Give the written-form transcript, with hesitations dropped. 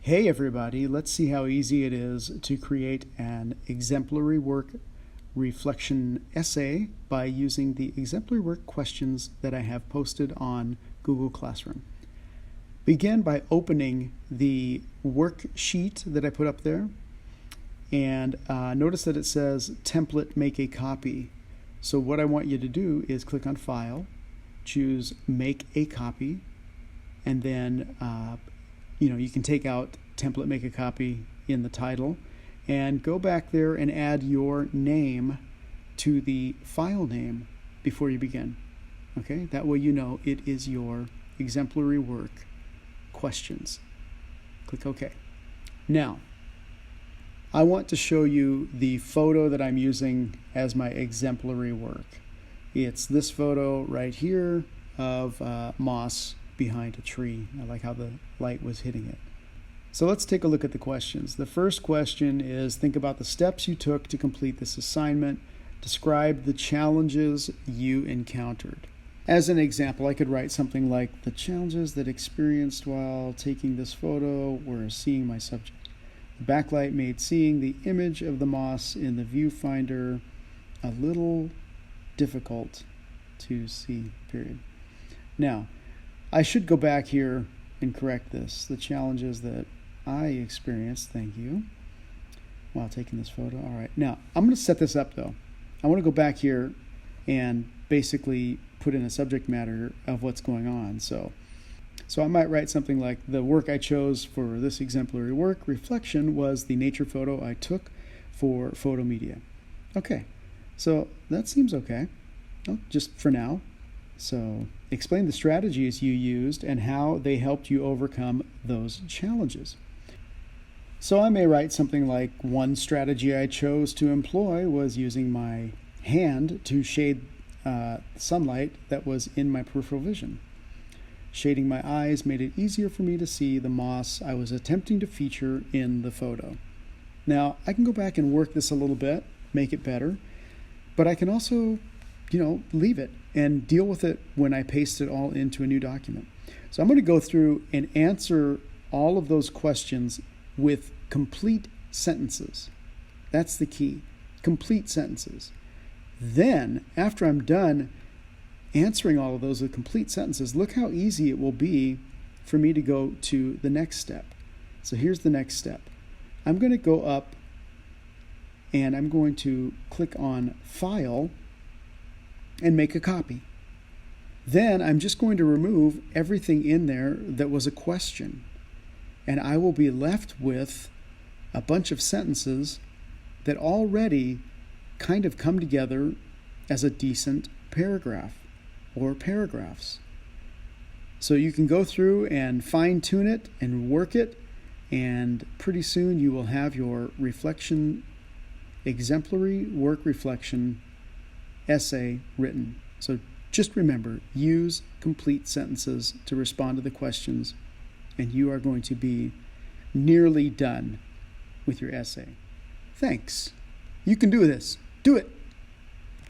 Hey everybody, let's see how easy it is to create an exemplary work reflection essay by using the exemplary work questions that I have posted on Google Classroom. Begin by opening the worksheet that I put up there, and notice that it says template make a copy. So what I want you to do is click on File, choose Make a Copy, and then you can take out template make a copy in the title and go back there and add your name to the file name before you begin. Okay, that way you know it is your exemplary work questions. Click OK. Now, I want to show you the photo that I'm using as my exemplary work. It's this photo right here of moss behind a tree. I like how the light was hitting it. So let's take a look at the questions. The first question is, think about the steps you took to complete this assignment. Describe the challenges you encountered. As an example, I could write something like, the challenges that experienced while taking this photo were seeing my subject. The backlight made seeing the image of the moss in the viewfinder a little difficult to see, period. Now, I should go back here and correct this. The challenges that I experienced, thank you, while taking this photo. All right, now I'm going to set this up though. I want to go back here and basically put in a subject matter of what's going on. So I might write something like, the work I chose for this exemplary work reflection was the nature photo I took for photo media. Okay, so that seems okay, just for now. So explain the strategies you used and how they helped you overcome those challenges. So I may write something like, one strategy I chose to employ was using my hand to shade sunlight that was in my peripheral vision. Shading my eyes made it easier for me to see the moss I was attempting to feature in the photo. Now, I can go back and work this a little bit, make it better, but I can also leave it and deal with it when I paste it all into a new document. So I'm going to go through and answer all of those questions with complete sentences. That's the key, complete sentences. Then, after I'm done answering all of those with complete sentences, look how easy it will be for me to go to the next step. So here's the next step. I'm going to go up and I'm going to click on File and make a copy. Then I'm just going to remove everything in there that was a question. And I will be left with a bunch of sentences that already kind of come together as a decent paragraph or paragraphs. So you can go through and fine-tune it and work it, and pretty soon you will have your exemplary work reflection essay written. So just remember, use complete sentences to respond to the questions, and you are going to be nearly done with your essay. Thanks. You can do this. Do it.